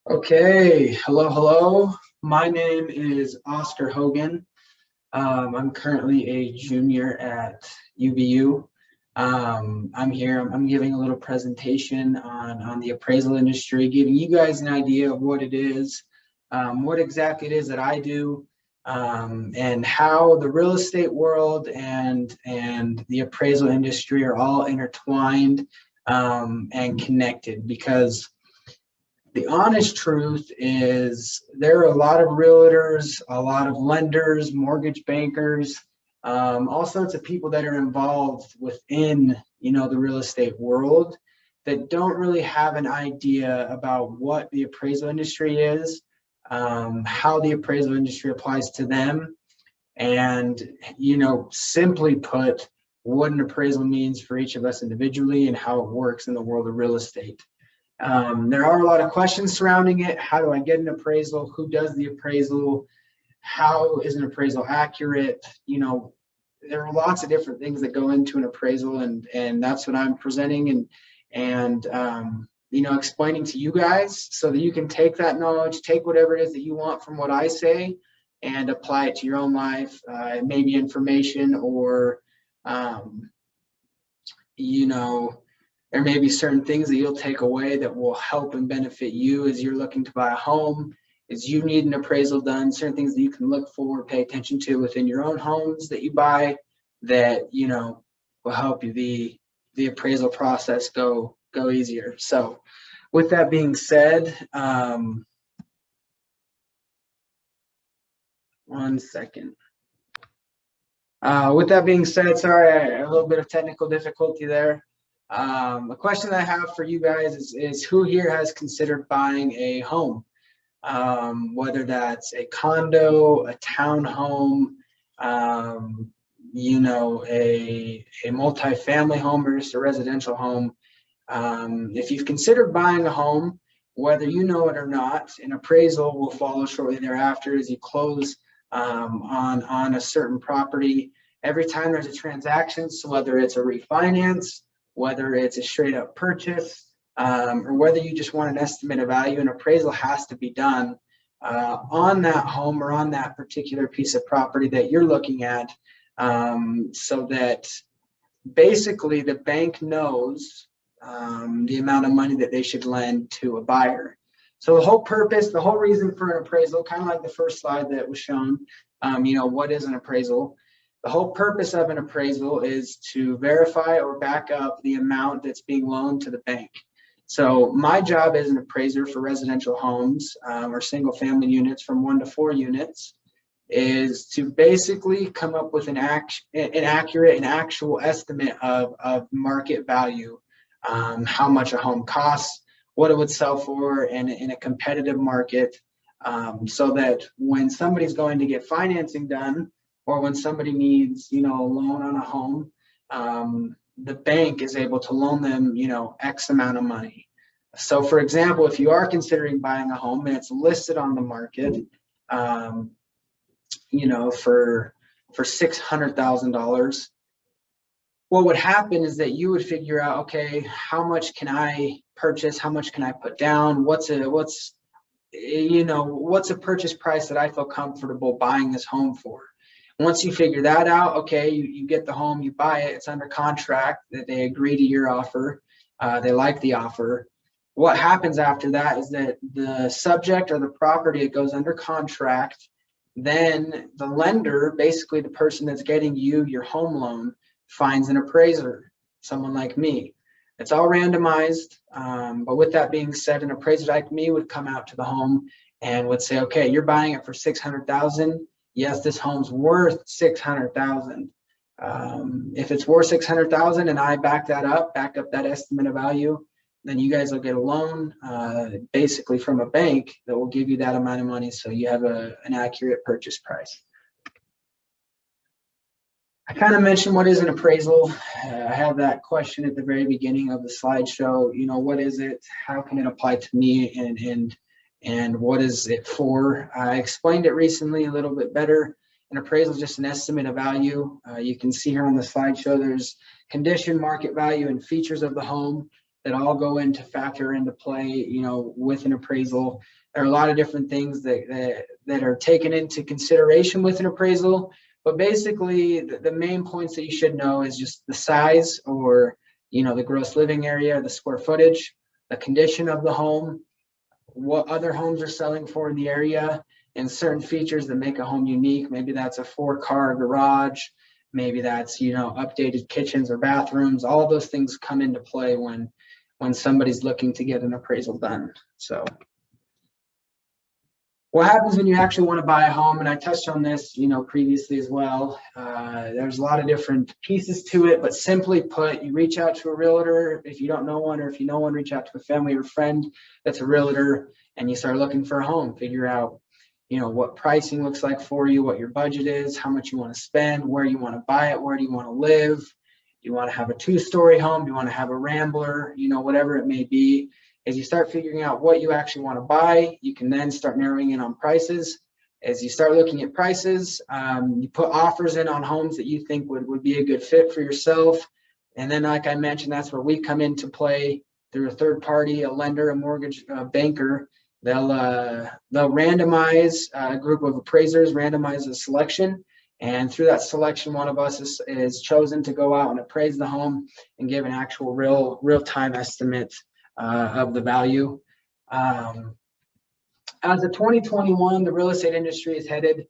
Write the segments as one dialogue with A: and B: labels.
A: Okay, hello. My name is Oscar Hogan. I'm currently a junior at UVU. I'm giving a little presentation on the appraisal industry, giving you guys an idea of what it is, what exactly it is that I do, and how the real estate world and the appraisal industry are all intertwined and connected because the honest truth is there are a lot of realtors, a lot of lenders, mortgage bankers, all sorts of people that are involved within, the real estate world that don't really have an idea about what the appraisal industry is, how the appraisal industry applies to them, and, simply put, what an appraisal means for each of us individually and how it works in the world of real estate. There are a lot of questions surrounding it. How do I get an appraisal? Who does the appraisal? How is an appraisal accurate? There are lots of different things that go into an appraisal, and that's what I'm presenting and explaining to you guys so that you can take that knowledge, take whatever it is that you want from what I say, and apply it to your own life. Maybe information or there may be certain things that you'll take away that will help and benefit you as you're looking to buy a home, as you need an appraisal done, certain things that you can look for, pay attention to within your own homes that you buy that, will help you the appraisal process go easier. So with that being said, one second. With that being said, sorry, a little bit of technical difficulty there. A question I have for you guys is who here has considered buying a home, whether that's a condo, a townhome, a multifamily home or just a residential home. If you've considered buying a home, whether you know it or not, an appraisal will follow shortly thereafter as you close on a certain property. Every time there's a transaction, so whether it's a refinance, whether it's a straight up purchase, or whether you just want an estimate of value, an appraisal has to be done on that home or on that particular piece of property that you're looking at, so that basically the bank knows the amount of money that they should lend to a buyer. So the whole reason for an appraisal, kind of like the first slide that was shown, what is an appraisal? The whole purpose of an appraisal is to verify or back up the amount that's being loaned to the bank. So my job as an appraiser for residential homes or single family units from 1 to 4 units is to basically come up with an accurate and actual estimate of market value, how much a home costs, what it would sell for in a competitive market, so that when somebody's going to get financing done, or when somebody needs, a loan on a home, the bank is able to loan them, X amount of money. So for example, if you are considering buying a home and it's listed on the market, for $600,000, what would happen is that you would figure out, okay, how much can I purchase? How much can I put down? What's a purchase price that I feel comfortable buying this home for? Once you figure that out, okay, you get the home, you buy it, it's under contract, that they agree to your offer, they like the offer. What happens after that is that the subject or the property, it goes under contract. Then the lender, basically the person that's getting you your home loan, finds an appraiser, someone like me. It's all randomized, but with that being said, an appraiser like me would come out to the home and would say, okay, you're buying it for $600,000. Yes, this home's worth $600,000. If it's worth $600,000 and I back up that estimate of value, then you guys will get a loan, basically from a bank that will give you that amount of money, so you have an accurate purchase price. I kind of mentioned what is an appraisal. I have that question at the very beginning of the slideshow. What is it? How can it apply to me? And what is it for? I explained it recently a little bit better. An appraisal is just an estimate of value. You can see here on the slideshow, there's condition, market value, and features of the home. that all go into factor into play, you know, with an appraisal. There are a lot of different things that are taken into consideration with an appraisal, but basically the main points that you should know is just the size, or, you know, the gross living area, the square footage, the condition of the home, what other homes are selling for in the area, and certain features that make a home unique. Maybe that's a 4-car garage, maybe that's, you know, updated kitchens or bathrooms. All of those things come into play when somebody's looking to get an appraisal done. So what happens when you actually want to buy a home, and I touched on this, you know, previously as well. There's a lot of different pieces to it, but simply put, you reach out to a realtor. If you don't know one, or if you know one, reach out to a family or friend that's a realtor, and you start looking for a home. Figure out, you know, what pricing looks like for you, what your budget is, how much you want to spend, where you want to buy it, where do you want to live. Do you want to have a 2-story home? Do you want to have a rambler? You know, whatever it may be. As you start figuring out what you actually want to buy, you can then start narrowing in on prices. As you start looking at prices, you put offers in on homes that you think would be a good fit for yourself. And then, like I mentioned, that's where we come into play through a third party, a lender, a mortgage banker. They'll randomize a group of appraisers, randomize a selection. And through that selection, one of us is chosen to go out and appraise the home and give an actual real-time estimate of the value. As of 2021, the real estate industry is headed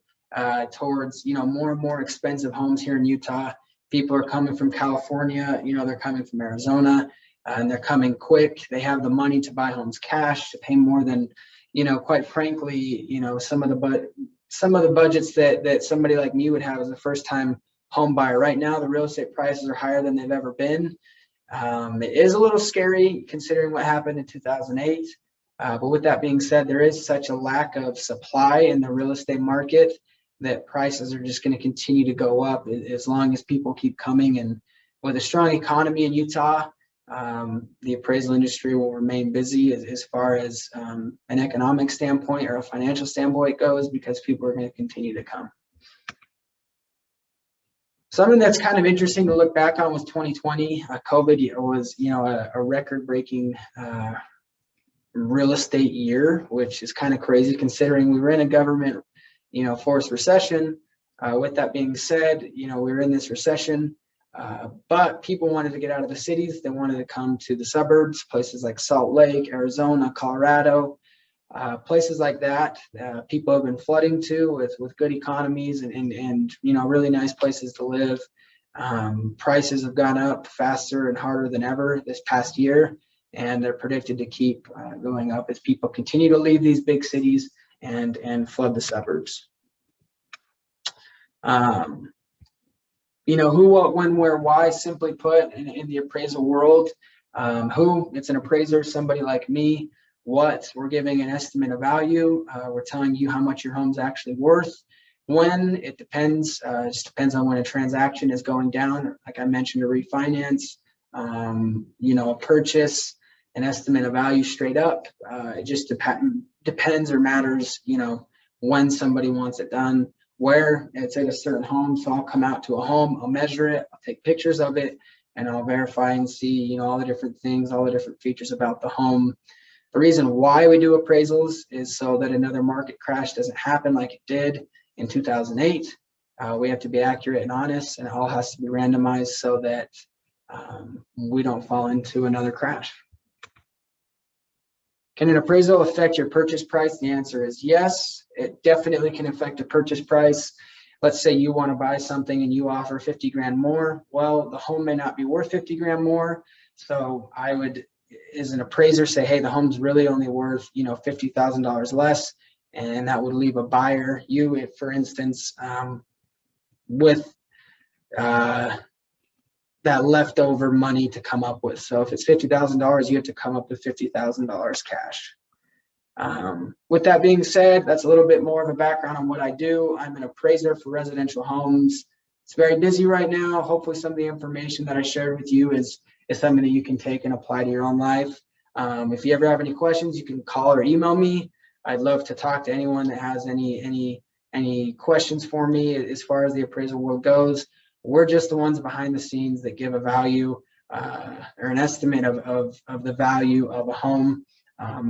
A: towards, you know, more and more expensive homes here in Utah. People are coming from California, you know, they're coming from Arizona, and they're coming quick. They have the money to buy homes cash, to pay more than, you know, quite frankly, you know, some of the budgets that somebody like me would have as a first-time home buyer. Right now, the real estate prices are higher than they've ever been. It is a little scary considering what happened in 2008. But with that being said, there is such a lack of supply in the real estate market that prices are just going to continue to go up as long as people keep coming. And with a strong economy in Utah, the appraisal industry will remain busy as far as an economic standpoint or a financial standpoint goes, because people are going to continue to come. Something that's kind of interesting to look back on was 2020. COVID was, you know, a record-breaking real estate year, which is kind of crazy considering we were in a government, you know, forced recession. With that being said, you know, we were in this recession, but people wanted to get out of the cities. They wanted to come to the suburbs, places like Salt Lake, Arizona, Colorado. Places like that, people have been flooding to with good economies and you know, really nice places to live. Prices have gone up faster and harder than ever this past year, and they're predicted to keep going up as people continue to leave these big cities and flood the suburbs. You know, who, what, when, where, why, simply put, in the appraisal world. Who, it's an appraiser, somebody like me. What, we're giving an estimate of value. We're telling you how much your home's actually worth. When, it depends. It just depends on when a transaction is going down. Like I mentioned, a refinance, you know, a purchase, an estimate of value straight up. It just depends or matters, you know, when somebody wants it done. Where, it's at a certain home, so I'll come out to a home, I'll measure it, I'll take pictures of it, and I'll verify and see, you know, all the different things, all the different features about the home. The reason why we do appraisals is so that another market crash doesn't happen like it did in 2008. We have to be accurate and honest, and it all has to be randomized so that we don't fall into another crash. Can an appraisal affect your purchase price? The answer is yes. It definitely can affect a purchase price. Let's say you want to buy something and you offer 50 grand more. Well, the home may not be worth 50 grand more. So I would, as an appraiser, say, hey, the home's really only worth, you know, $50,000 less. And that would leave a buyer, you, if, for instance, with that leftover money to come up with. So if it's $50,000, you have to come up with $50,000 cash. With that being said, that's a little bit more of a background on what I do. I'm an appraiser for residential homes. It's very busy right now. Hopefully some of the information that I shared with you is something that you can take and apply to your own life. If you ever have any questions, you can call or email me. I'd love to talk to anyone that has any questions for me as far as the appraisal world goes. We're just the ones behind the scenes that give a value. or an estimate of the value of a home.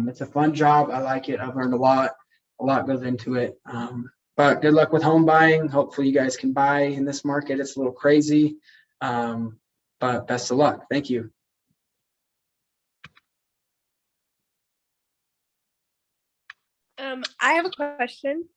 A: It's a fun job. I like it. I've learned a lot. A lot goes into it. But good luck with home buying. Hopefully you guys can buy in this market. It's a little crazy, but best of luck. Thank you.
B: I have a question.